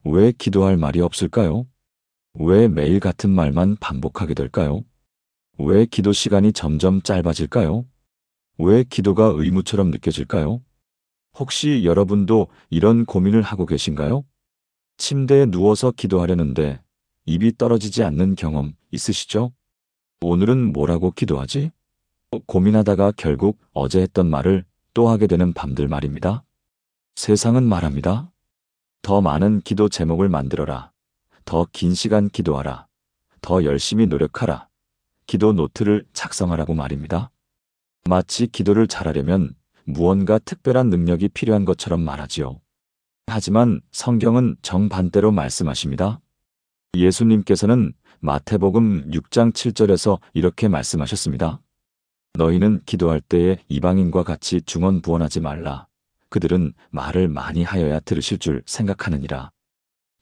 왜 기도할 말이 없을까요? 왜 매일 같은 말만 반복하게 될까요? 왜 기도 시간이 점점 짧아질까요? 왜 기도가 의무처럼 느껴질까요? 혹시 여러분도 이런 고민을 하고 계신가요? 침대에 누워서 기도하려는데 입이 떨어지지 않는 경험 있으시죠? 오늘은 뭐라고 기도하지? 고민하다가 결국 어제 했던 말을 또 하게 되는 밤들 말입니다. 세상은 말합니다. 더 많은 기도 제목을 만들어라. 더 긴 시간 기도하라. 더 열심히 노력하라. 기도 노트를 작성하라고 말입니다. 마치 기도를 잘하려면 무언가 특별한 능력이 필요한 것처럼 말하지요. 하지만 성경은 정반대로 말씀하십니다. 예수님께서는 마태복음 6장 7절에서 이렇게 말씀하셨습니다. 너희는 기도할 때에 이방인과 같이 중언부언하지 말라. 그들은 말을 많이 하여야 들으실 줄 생각하느니라.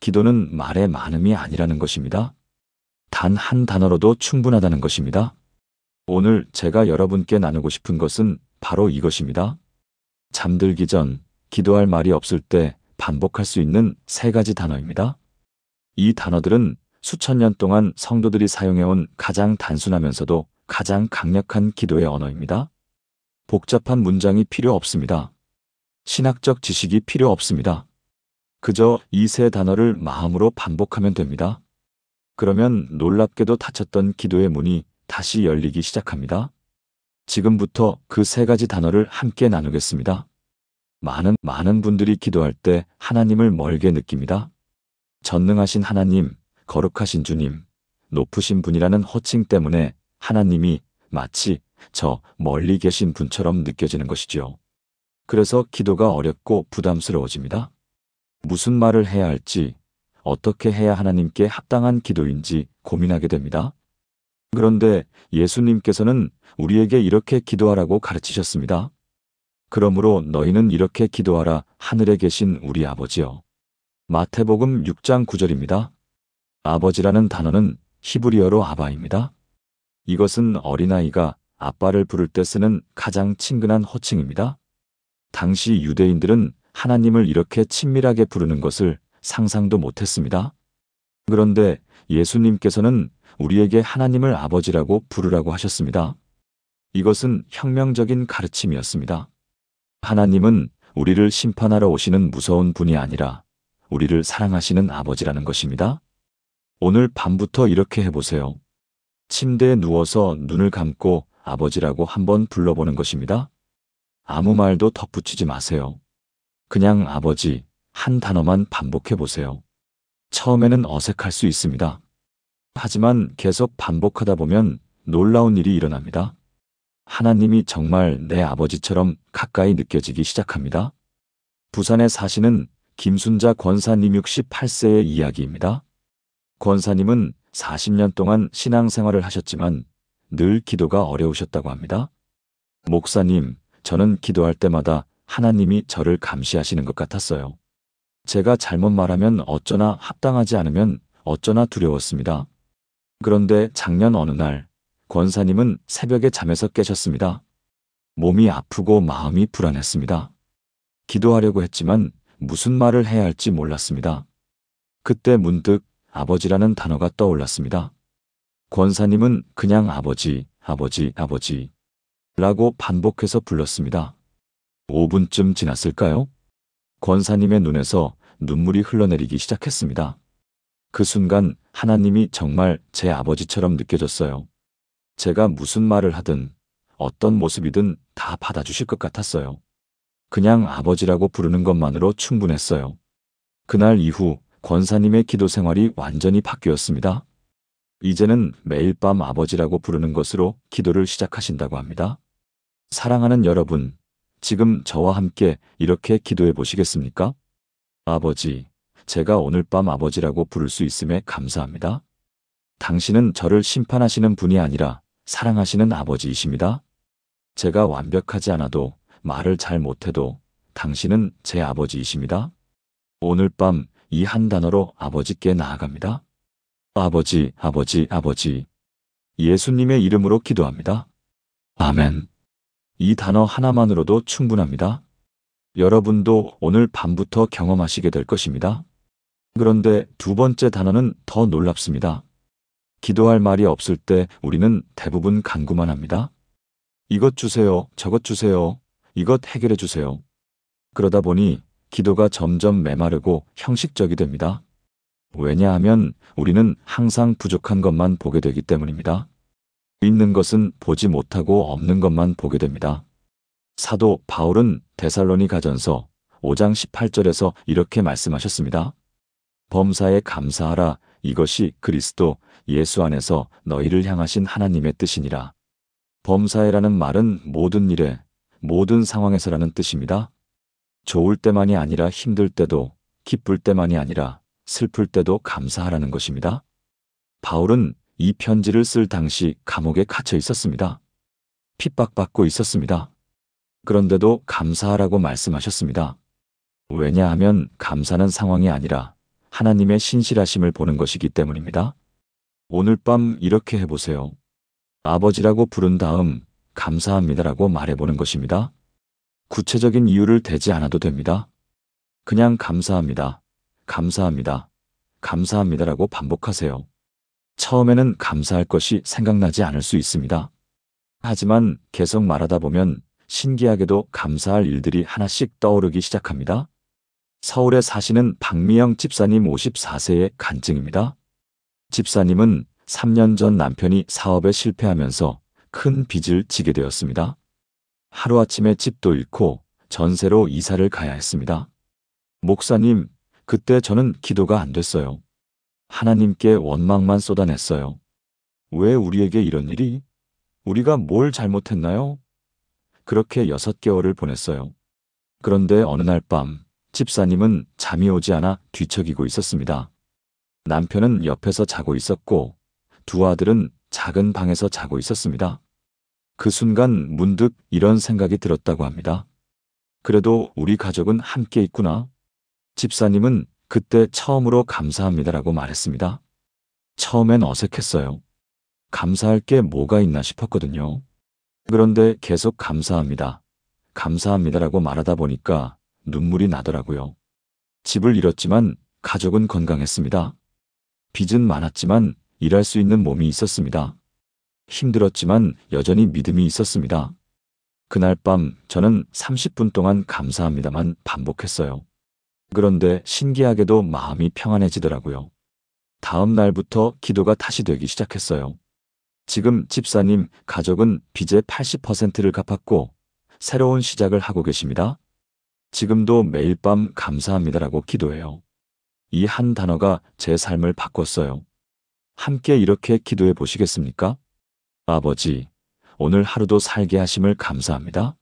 기도는 말의 많음이 아니라는 것입니다. 단 한 단어로도 충분하다는 것입니다. 오늘 제가 여러분께 나누고 싶은 것은 바로 이것입니다. 잠들기 전 기도할 말이 없을 때 반복할 수 있는 세 가지 단어입니다. 이 단어들은 수천 년 동안 성도들이 사용해온 가장 단순하면서도 가장 강력한 기도의 언어입니다. 복잡한 문장이 필요 없습니다. 신학적 지식이 필요 없습니다. 그저 이 세 단어를 마음으로 반복하면 됩니다. 그러면 놀랍게도 닫혔던 기도의 문이 다시 열리기 시작합니다. 지금부터 그 세 가지 단어를 함께 나누겠습니다. 많은 분들이 기도할 때 하나님을 멀게 느낍니다. 전능하신 하나님, 거룩하신 주님, 높으신 분이라는 호칭 때문에 하나님이 마치 저 멀리 계신 분처럼 느껴지는 것이죠. 그래서 기도가 어렵고 부담스러워집니다. 무슨 말을 해야 할지, 어떻게 해야 하나님께 합당한 기도인지 고민하게 됩니다. 그런데 예수님께서는 우리에게 이렇게 기도하라고 가르치셨습니다. 그러므로 너희는 이렇게 기도하라 하늘에 계신 우리 아버지여. 마태복음 6장 9절입니다. 아버지라는 단어는 히브리어로 아바입니다. 이것은 어린아이가 아빠를 부를 때 쓰는 가장 친근한 호칭입니다. 당시 유대인들은 하나님을 이렇게 친밀하게 부르는 것을 상상도 못했습니다. 그런데 예수님께서는 우리에게 하나님을 아버지라고 부르라고 하셨습니다. 이것은 혁명적인 가르침이었습니다. 하나님은 우리를 심판하러 오시는 무서운 분이 아니라 우리를 사랑하시는 아버지라는 것입니다. 오늘 밤부터 이렇게 해보세요. 침대에 누워서 눈을 감고 아버지라고 한번 불러보는 것입니다. 아무 말도 덧붙이지 마세요. 그냥 아버지 한 단어만 반복해 보세요. 처음에는 어색할 수 있습니다. 하지만 계속 반복하다 보면 놀라운 일이 일어납니다. 하나님이 정말 내 아버지처럼 가까이 느껴지기 시작합니다. 부산에 사시는 김순자 권사님 68세의 이야기입니다. 권사님은 40년 동안 신앙생활을 하셨지만 늘 기도가 어려우셨다고 합니다. 목사님, 저는 기도할 때마다 하나님이 저를 감시하시는 것 같았어요. 제가 잘못 말하면 어쩌나 합당하지 않으면 어쩌나 두려웠습니다. 그런데 작년 어느 날 권사님은 새벽에 잠에서 깨셨습니다. 몸이 아프고 마음이 불안했습니다. 기도하려고 했지만 무슨 말을 해야 할지 몰랐습니다. 그때 문득 아버지라는 단어가 떠올랐습니다. 권사님은 그냥 아버지, 아버지, 아버지 라고 반복해서 불렀습니다. 5분쯤 지났을까요? 권사님의 눈에서 눈물이 흘러내리기 시작했습니다. 그 순간 하나님이 정말 제 아버지처럼 느껴졌어요. 제가 무슨 말을 하든 어떤 모습이든 다 받아주실 것 같았어요. 그냥 아버지라고 부르는 것만으로 충분했어요. 그날 이후 권사님의 기도 생활이 완전히 바뀌었습니다. 이제는 매일 밤 아버지라고 부르는 것으로 기도를 시작하신다고 합니다. 사랑하는 여러분, 지금 저와 함께 이렇게 기도해 보시겠습니까? 아버지, 제가 오늘 밤 아버지라고 부를 수 있음에 감사합니다. 당신은 저를 심판하시는 분이 아니라 사랑하시는 아버지이십니다. 제가 완벽하지 않아도 말을 잘 못해도 당신은 제 아버지이십니다. 오늘 밤 이 한 단어로 아버지께 나아갑니다. 아버지, 아버지, 아버지. 예수님의 이름으로 기도합니다. 아멘. 이 단어 하나만으로도 충분합니다. 여러분도 오늘 밤부터 경험하시게 될 것입니다. 그런데 두 번째 단어는 더 놀랍습니다. 기도할 말이 없을 때 우리는 대부분 간구만 합니다. 이것 주세요, 저것 주세요, 이것 해결해 주세요. 그러다 보니 기도가 점점 메마르고 형식적이 됩니다. 왜냐하면 우리는 항상 부족한 것만 보게 되기 때문입니다. 있는 것은 보지 못하고 없는 것만 보게 됩니다. 사도 바울은 데살로니가전서 5장 18절에서 이렇게 말씀하셨습니다. 범사에 감사하라. 이것이 그리스도 예수 안에서 너희를 향하신 하나님의 뜻이니라. 범사에라는 말은 모든 일에, 모든 상황에서라는 뜻입니다. 좋을 때만이 아니라 힘들 때도, 기쁠 때만이 아니라 슬플 때도 감사하라는 것입니다. 바울은 이 편지를 쓸 당시 감옥에 갇혀 있었습니다. 핍박받고 있었습니다. 그런데도 감사하라고 말씀하셨습니다. 왜냐하면 감사는 상황이 아니라 하나님의 신실하심을 보는 것이기 때문입니다. 오늘 밤 이렇게 해보세요. 아버지라고 부른 다음 감사합니다라고 말해보는 것입니다. 구체적인 이유를 대지 않아도 됩니다. 그냥 감사합니다. 감사합니다. 감사합니다라고 반복하세요. 처음에는 감사할 것이 생각나지 않을 수 있습니다. 하지만 계속 말하다 보면 신기하게도 감사할 일들이 하나씩 떠오르기 시작합니다. 서울에 사시는 박미영 집사님 54세의 간증입니다. 집사님은 3년 전 남편이 사업에 실패하면서 큰 빚을 지게 되었습니다. 하루아침에 집도 잃고 전세로 이사를 가야 했습니다. 목사님, 그때 저는 기도가 안 됐어요. 하나님께 원망만 쏟아냈어요. 왜 우리에게 이런 일이? 우리가 뭘 잘못했나요? 그렇게 6개월을 보냈어요. 그런데 어느 날 밤 집사님은 잠이 오지 않아 뒤척이고 있었습니다. 남편은 옆에서 자고 있었고 두 아들은 작은 방에서 자고 있었습니다. 그 순간 문득 이런 생각이 들었다고 합니다. 그래도 우리 가족은 함께 있구나. 집사님은 그때 처음으로 감사합니다라고 말했습니다. 처음엔 어색했어요. 감사할 게 뭐가 있나 싶었거든요. 그런데 계속 감사합니다. 감사합니다라고 말하다 보니까 눈물이 나더라고요. 집을 잃었지만 가족은 건강했습니다. 빚은 많았지만 일할 수 있는 몸이 있었습니다. 힘들었지만 여전히 믿음이 있었습니다. 그날 밤 저는 30분 동안 감사합니다만 반복했어요. 그런데 신기하게도 마음이 평안해지더라고요. 다음 날부터 기도가 다시 되기 시작했어요. 지금 집사님, 가족은 빚의 80%를 갚았고 새로운 시작을 하고 계십니다. 지금도 매일 밤 감사합니다라고 기도해요. 이 한 단어가 제 삶을 바꿨어요. 함께 이렇게 기도해 보시겠습니까? 아버지, 오늘 하루도 살게 하심을 감사합니다.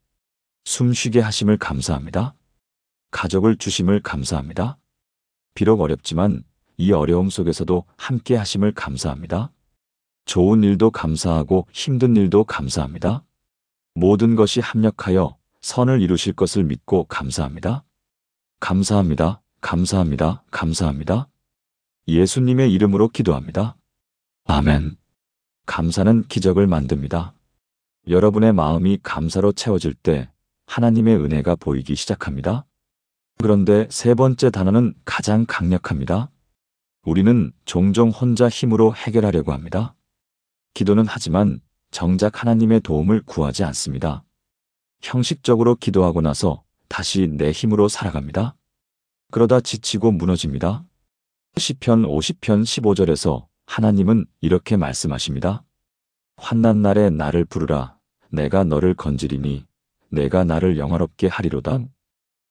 숨쉬게 하심을 감사합니다. 가족을 주심을 감사합니다. 비록 어렵지만 이 어려움 속에서도 함께 하심을 감사합니다. 좋은 일도 감사하고 힘든 일도 감사합니다. 모든 것이 합력하여 선을 이루실 것을 믿고 감사합니다. 감사합니다. 감사합니다. 감사합니다. 예수님의 이름으로 기도합니다. 아멘. 감사는 기적을 만듭니다. 여러분의 마음이 감사로 채워질 때 하나님의 은혜가 보이기 시작합니다. 그런데 세 번째 단어는 가장 강력합니다. 우리는 종종 혼자 힘으로 해결하려고 합니다. 기도는 하지만 정작 하나님의 도움을 구하지 않습니다. 형식적으로 기도하고 나서 다시 내 힘으로 살아갑니다. 그러다 지치고 무너집니다. 시편 50편 15절에서 하나님은 이렇게 말씀하십니다. 환난 날에 나를 부르라. 내가 너를 건지리니 내가 나를 영화롭게 하리로다.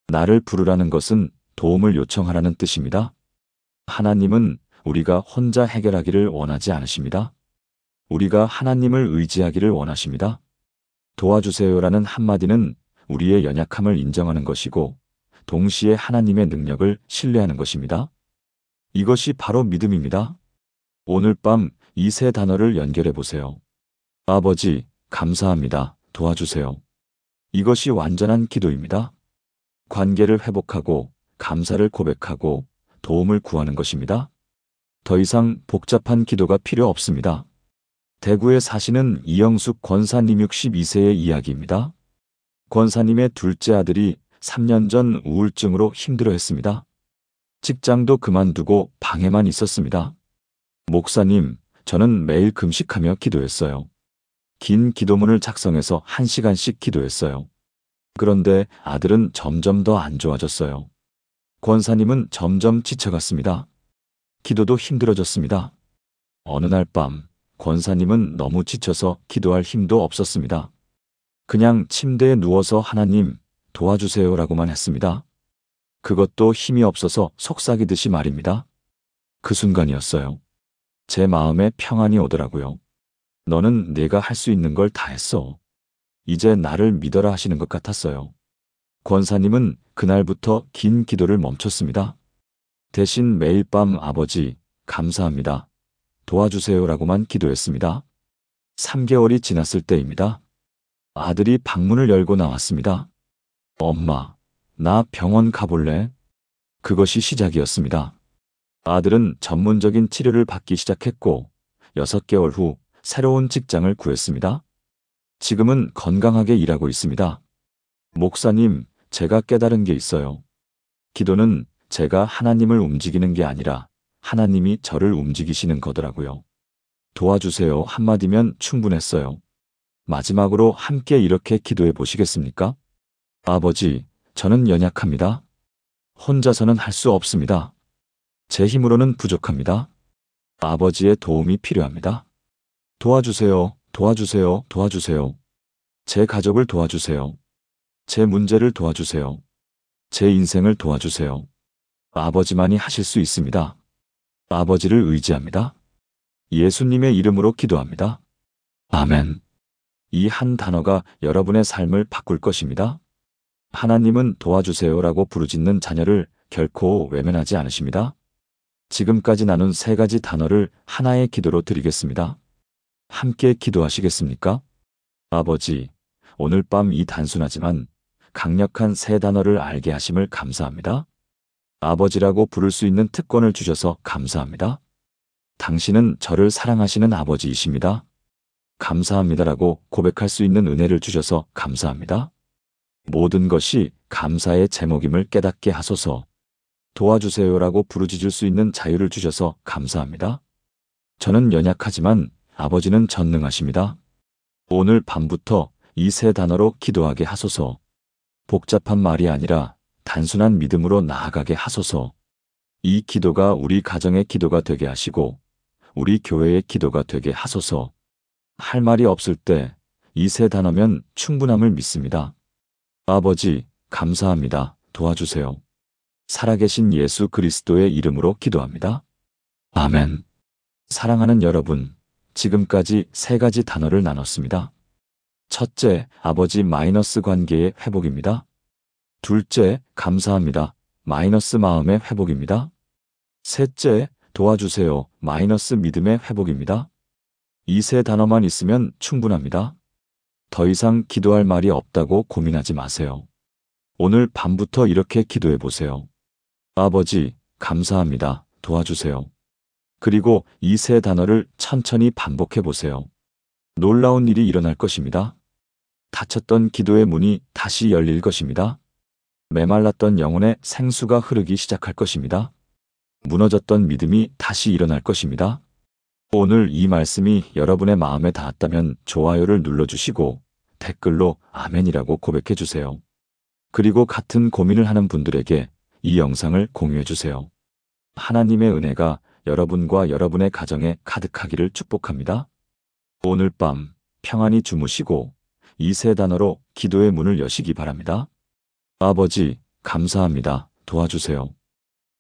나를 부르라는 것은 도움을 요청하라는 뜻입니다. 하나님은 우리가 혼자 해결하기를 원하지 않으십니다. 우리가 하나님을 의지하기를 원하십니다. 도와주세요라는 한마디는 우리의 연약함을 인정하는 것이고 동시에 하나님의 능력을 신뢰하는 것입니다. 이것이 바로 믿음입니다. 오늘 밤 이 세 단어를 연결해 보세요. 아버지, 감사합니다. 도와주세요. 이것이 완전한 기도입니다. 관계를 회복하고 감사를 고백하고 도움을 구하는 것입니다. 더 이상 복잡한 기도가 필요 없습니다. 대구에 사시는 이영숙 권사님 62세의 이야기입니다. 권사님의 둘째 아들이 3년 전 우울증으로 힘들어했습니다. 직장도 그만두고 방에만 있었습니다. 목사님, 저는 매일 금식하며 기도했어요. 긴 기도문을 작성해서 1시간씩 기도했어요. 그런데 아들은 점점 더 안 좋아졌어요. 권사님은 점점 지쳐갔습니다. 기도도 힘들어졌습니다. 어느 날 밤, 권사님은 너무 지쳐서 기도할 힘도 없었습니다. 그냥 침대에 누워서 하나님, 도와주세요라고만 했습니다. 그것도 힘이 없어서 속삭이듯이 말입니다. 그 순간이었어요. 제 마음에 평안이 오더라고요. 너는 내가 할 수 있는 걸 다 했어. 이제 나를 믿어라 하시는 것 같았어요. 권사님은 그날부터 긴 기도를 멈췄습니다. 대신 매일 밤 아버지, 감사합니다. 도와주세요라고만 기도했습니다. 3개월이 지났을 때입니다. 아들이 방문을 열고 나왔습니다. 엄마, 나 병원 가볼래? 그것이 시작이었습니다. 아들은 전문적인 치료를 받기 시작했고 6개월 후 새로운 직장을 구했습니다. 지금은 건강하게 일하고 있습니다. 목사님, 제가 깨달은 게 있어요. 기도는 제가 하나님을 움직이는 게 아니라 하나님이 저를 움직이시는 거더라고요. 도와주세요 한마디면 충분했어요. 마지막으로 함께 이렇게 기도해 보시겠습니까? 아버지, 저는 연약합니다. 혼자서는 할 수 없습니다. 제 힘으로는 부족합니다. 아버지의 도움이 필요합니다. 도와주세요, 도와주세요, 도와주세요. 제 가족을 도와주세요. 제 문제를 도와주세요. 제 인생을 도와주세요. 아버지만이 하실 수 있습니다. 아버지를 의지합니다. 예수님의 이름으로 기도합니다. 아멘. 이 한 단어가 여러분의 삶을 바꿀 것입니다. 하나님은 도와주세요라고 부르짖는 자녀를 결코 외면하지 않으십니다. 지금까지 나눈 3가지 단어를 하나의 기도로 드리겠습니다. 함께 기도하시겠습니까? 아버지, 오늘 밤 이 단순하지만 강력한 3단어를 알게 하심을 감사합니다. 아버지라고 부를 수 있는 특권을 주셔서 감사합니다. 당신은 저를 사랑하시는 아버지이십니다. 감사합니다라고 고백할 수 있는 은혜를 주셔서 감사합니다. 모든 것이 감사의 제목임을 깨닫게 하소서. 도와주세요라고 부르짖을 수 있는 자유를 주셔서 감사합니다. 저는 연약하지만 아버지는 전능하십니다. 오늘 밤부터 이 3단어로 기도하게 하소서. 복잡한 말이 아니라 단순한 믿음으로 나아가게 하소서. 이 기도가 우리 가정의 기도가 되게 하시고 우리 교회의 기도가 되게 하소서. 할 말이 없을 때 이 3단어면 충분함을 믿습니다. 아버지, 감사합니다. 도와주세요. 살아계신 예수 그리스도의 이름으로 기도합니다. 아멘. 사랑하는 여러분, 지금까지 3가지 단어를 나눴습니다. 첫째, 아버지 마이너스 관계의 회복입니다. 둘째, 감사합니다. 마이너스 마음의 회복입니다. 셋째, 도와주세요. 마이너스 믿음의 회복입니다. 이 3단어만 있으면 충분합니다. 더 이상 기도할 말이 없다고 고민하지 마세요. 오늘 밤부터 이렇게 기도해 보세요. 아버지, 감사합니다. 도와주세요. 그리고 이 3단어를 천천히 반복해 보세요. 놀라운 일이 일어날 것입니다. 닫혔던 기도의 문이 다시 열릴 것입니다. 메말랐던 영혼의 생수가 흐르기 시작할 것입니다. 무너졌던 믿음이 다시 일어날 것입니다. 오늘 이 말씀이 여러분의 마음에 닿았다면 좋아요를 눌러주시고 댓글로 아멘이라고 고백해 주세요. 그리고 같은 고민을 하는 분들에게 이 영상을 공유해 주세요. 하나님의 은혜가 여러분과 여러분의 가정에 가득하기를 축복합니다. 오늘 밤 평안히 주무시고 이 3단어로 기도의 문을 여시기 바랍니다. 아버지, 감사합니다. 도와주세요.